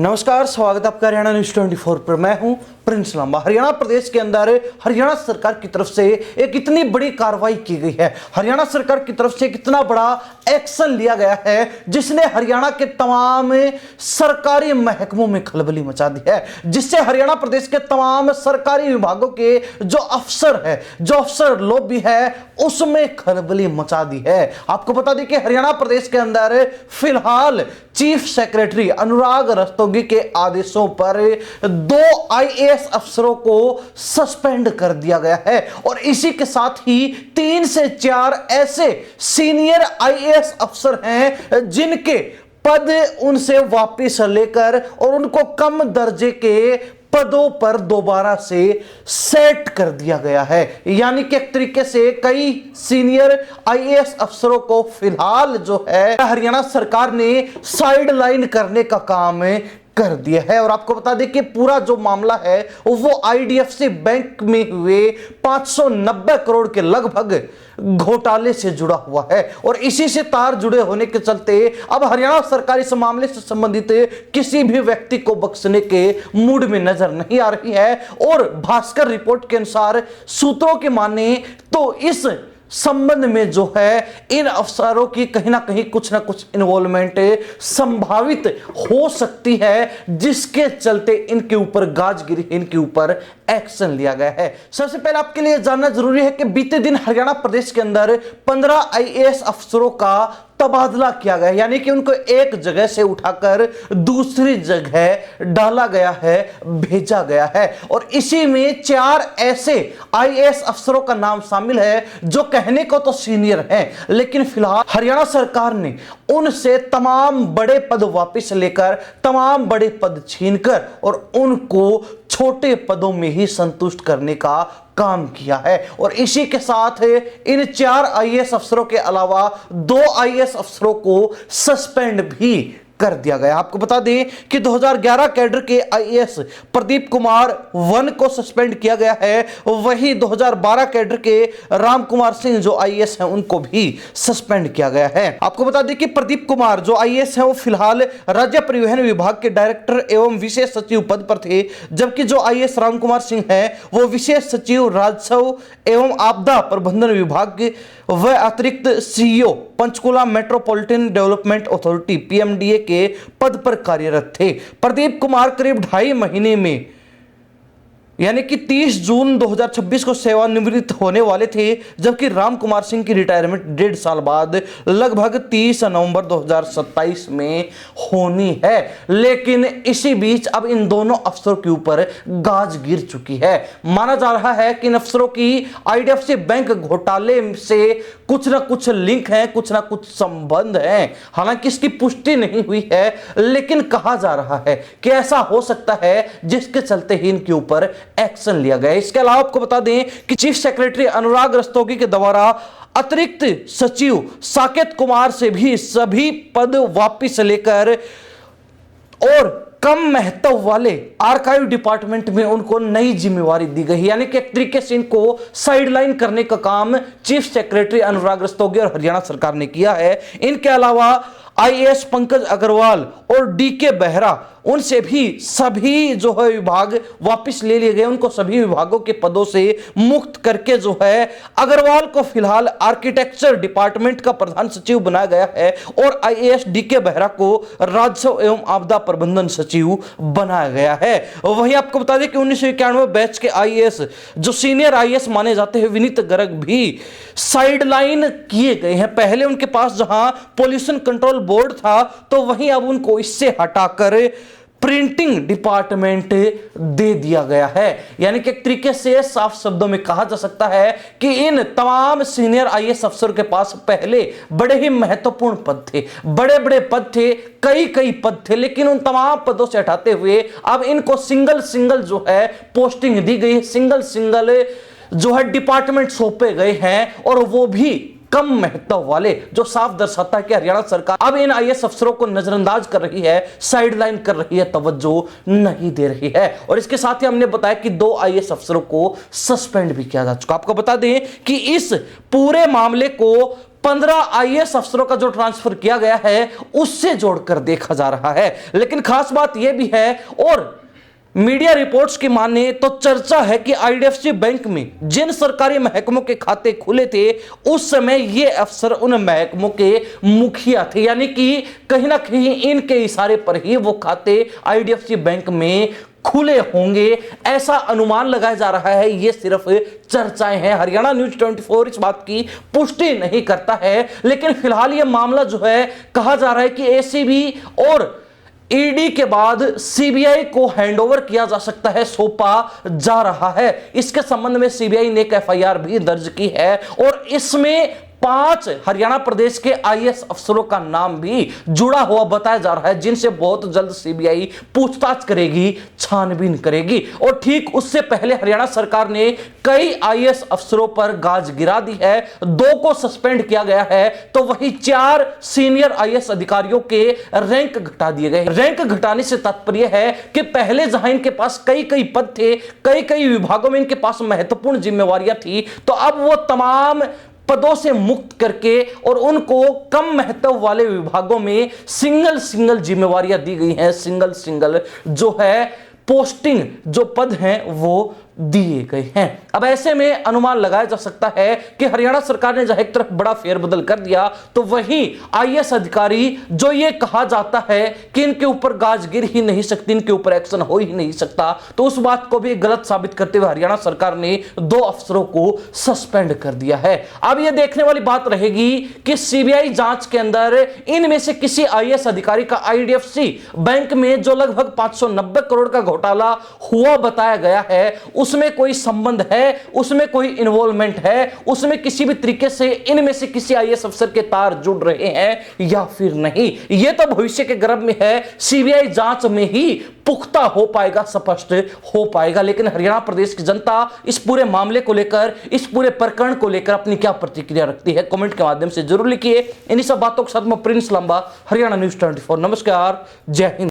नमस्कार, स्वागत है आपका हरियाणा न्यूज 24 पर। मैं हूं प्रिंस लांबा। हरियाणा प्रदेश के अंदर हरियाणा सरकार की तरफ से एक इतनी बड़ी कार्रवाई की गई है, हरियाणा सरकार की तरफ से एक इतना बड़ा एक्शन लिया गया है जिसने हरियाणा के तमाम सरकारी महकमों में खलबली मचा दी है, जिससे हरियाणा प्रदेश के तमाम सरकारी विभागों के जो अफसर लॉबी है उसमें खलबली मचा दी है। आपको बता दें कि हरियाणा प्रदेश के अंदर फिलहाल चीफ सेक्रेटरी अनुराग रस्तोगी के आदेशों पर 2 आईएएस अफसरों को सस्पेंड कर दिया गया है और इसी के साथ ही 3 से 4 ऐसे सीनियर आईएएस अफसर हैं जिनके पद उनसे वापस लेकर और उनको कम दर्जे के पदों पर दोबारा से सेट कर दिया गया है। यानी कि एक तरीके से कई सीनियर आईएएस अफसरों को फिलहाल जो है हरियाणा सरकार ने साइड लाइन करने का काम कर दिया है। और आपको बता दें कि पूरा जो मामला है वो आईडीएफसी बैंक में हुए 590 करोड़ के लगभग घोटाले से जुड़ा हुआ है और इसी से तार जुड़े होने के चलते अब हरियाणा सरकार इस मामले से संबंधित किसी भी व्यक्ति को बख्शने के मूड में नजर नहीं आ रही है। और भास्कर रिपोर्ट के अनुसार सूत्रों की माने तो इस संबंध में जो है इन अफसरों की कहीं ना कहीं कुछ ना कुछ इन्वॉल्वमेंट संभावित हो सकती है, जिसके चलते इनके ऊपर गाजगिरी, इनके ऊपर एक्शन लिया गया है। सबसे पहले आपके लिए जानना जरूरी है कि बीते दिन हरियाणा प्रदेश के अंदर 15 आईएएस अफसरों का तबादला किया गया, यानी कि उनको एक जगह से उठाकर दूसरी जगह डाला गया है, भेजा गया है। और इसी में 4 ऐसे आईएएस अफसरों का नाम शामिल है जो कहने को तो सीनियर हैं, लेकिन फिलहाल हरियाणा सरकार ने उनसे तमाम बड़े पद वापस लेकर, तमाम बड़े पद छीनकर और उनको छोटे पदों में ही संतुष्ट करने का काम किया है। और इसी के साथ इन 4 आईएएस अफसरों के अलावा 2 आईएएस अफसरों को सस्पेंड भी कर दिया गया। आपको बता दें कि 2011 कैडर के आईएएस प्रदीप कुमार 1 को सस्पेंड किया गया है, वही 2012 कैडर के राम कुमार सिंह जो आईएएस हैं उनको भी सस्पेंड किया गया है। आपको बता दें कि प्रदीप कुमार जो आईएएस हैं वो फिलहाल राज्य परिवहन विभाग के डायरेक्टर एवं विशेष सचिव पद पर थे, जबकि जो आईएएस राम कुमार सिंह हैं वो विशेष सचिव राजस्व एवं आपदा प्रबंधन विभाग व अतिरिक्त CEO Panchkula metropolitan development authority PMDA के पद पर कार्यरत थे। प्रदीप कुमार करीब 2.5 महीने में यानी कि 30 जून 2026 को सेवानिवृत्त होने वाले थे, जबकि राम कुमार सिंह की रिटायरमेंट 1.5 साल बाद लगभग 30 नवंबर 2027 में होनी है। लेकिन इसी बीच अब इन दोनों अफसरों के ऊपर गाज गिर चुकी है। माना जा रहा है कि इन अफसरों की आईडीएफसी बैंक घोटाले से कुछ ना कुछ लिंक है, कुछ ना कुछ संबंध है। हालांकि इसकी पुष्टि नहीं हुई है, लेकिन कहा जा रहा है कि ऐसा हो सकता है जिसके चलते ही इनके ऊपर एक्शन लिया गया। इसके अलावा आपको बता दें कि चीफ सेक्रेटरी अनुराग रस्तोगी के द्वारा अतिरिक्त सचिव साकेत कुमार से भी सभी पद वापस लेकर और कम महत्व वाले आर्काइव डिपार्टमेंट में उनको नई जिम्मेवारी दी गई, यानी कि एक तरीके से इनको साइडलाइन करने का काम चीफ सेक्रेटरी अनुराग रस्तोगी और हरियाणा सरकार ने किया है। इनके अलावा आईएएस पंकज अग्रवाल और डीके बेहरा, उनसे भी सभी जो है विभाग वापस ले लिए गए, उनको सभी विभागों के पदों से मुक्त करके जो है अग्रवाल को फिलहाल आर्किटेक्चर डिपार्टमेंट का प्रधान सचिव बनाया गया है और आईएएस डीके बेहरा को राजस्व एवं आपदा प्रबंधन सचिव बनाया गया है। वहीं आपको बता दें कि 1991 बैच के आईएएस जो सीनियर आईएएस माने जाते हैं विनीत गर्ग भी साइडलाइन किए गए हैं। पहले उनके पास जहां पॉल्यूशन कंट्रोल बोर्ड था तो वहीं अब उनको इससे हटाकर प्रिंटिंग डिपार्टमेंट दे दिया गया है। यानी कि एक तरीके से साफ शब्दों में कहा जा सकता है कि इन तमाम सीनियर आईएएस अफसर के पास पहले बड़े ही महत्वपूर्ण पद थे, बड़े बड़े पद थे, कई पद थे, लेकिन उन तमाम पदों से हटाते हुए अब इनको सिंगल जो है पोस्टिंग दी गई, सिंगल जो है डिपार्टमेंट सौंपे गए हैं और वो भी कम महत्व वाले, जो साफ दर्शाता है कि हरियाणा सरकार अब इन आईएएस अफसरों को नजरअंदाज कर रही है, साइडलाइन कर रही है, तवज्जो नहीं दे रही है। और इसके साथ ही हमने बताया कि 2 आईएएस अफसरों को सस्पेंड भी किया जा चुका। आपको बता दें कि इस पूरे मामले को 15 आईएएस अफसरों का जो ट्रांसफर किया गया है उससे जोड़कर देखा जा रहा है। लेकिन खास बात यह भी है, और मीडिया रिपोर्ट्स की माने तो चर्चा है कि आईडीएफसी बैंक में जिन सरकारी महकमों के खाते खुले थे उस समय ये अफसर उन महकमों के मुखिया थे, यानी कि कहीं ना कहीं इनके इशारे पर ही वो खाते आईडीएफसी बैंक में खुले होंगे, ऐसा अनुमान लगाया जा रहा है। ये सिर्फ चर्चाएं हैं। हरियाणा न्यूज 24 इस बात की पुष्टि नहीं करता है, लेकिन फिलहाल ये मामला जो है कहा जा रहा है कि एसीबी और ईडी के बाद सीबीआई को हैंडओवर किया जा सकता है, सौंपा जा रहा है। इसके संबंध में सीबीआई ने एक एफआईआर भी दर्ज की है और इसमें 5 हरियाणा प्रदेश के आईएएस अफसरों का नाम भी जुड़ा हुआ बताया जा रहा है, जिनसे बहुत जल्द सीबीआई पूछताछ करेगी, छानबीन करेगी। और ठीक उससे पहले हरियाणा सरकार ने कई आईएएस अफसरों पर गाज गिरा दी है, 2 को सस्पेंड किया गया है, तो वही 4 सीनियर आईएएस अधिकारियों के रैंक घटा दिए गए। रैंक घटाने से तात्पर्य है कि पहले जहां इनके पास कई पद थे, कई विभागों में इनके पास महत्वपूर्ण जिम्मेवारियां थी, तो अब वो तमाम पदों से मुक्त करके और उनको कम महत्व वाले विभागों में सिंगल जिम्मेवारियां दी गई हैं। सिंगल जो है पोस्टिंग, जो पद हैं वो दिए गए हैं। अब ऐसे में अनुमान लगाया जा सकता है कि हरियाणा सरकार ने जहां एक तरफ बड़ा फेरबदल कर दिया, तो वहीं आईएएस अधिकारी जो ये कहा जाता है कि इनके ऊपर गाज गिर ही नहीं सकती, इनके ऊपर एक्शन हो ही नहीं सकता, तो उस बात को भी गलत साबित करते हुए हरियाणा सरकार ने 2 अफसरों को सस्पेंड कर दिया है। अब यह देखने वाली बात रहेगी कि सीबीआई जांच के अंदर इनमें से किसी आईएएस अधिकारी का आईडीएफसी बैंक में जो लगभग 590 करोड़ का घोटाला हुआ बताया गया है उसमें कोई संबंध है, उसमें कोई इन्वॉल्वमेंट है, उसमें किसी भी तरीके से इनमें से किसी आईएएस अफसर के तार जुड़ रहे हैं या फिर नहीं, यह तो भविष्य के गर्भ में है। सीबीआई जांच में ही पुख्ता हो पाएगा, स्पष्ट हो पाएगा। लेकिन हरियाणा प्रदेश की जनता इस पूरे मामले को लेकर, इस पूरे प्रकरण को लेकर अपनी क्या प्रतिक्रिया रखती है, कमेंट के माध्यम से जरूर लिखिए। इन्हीं सब बातों के साथ मैं प्रिंस लंबा, हरियाणा न्यूज 24। नमस्कार, जय हिंद।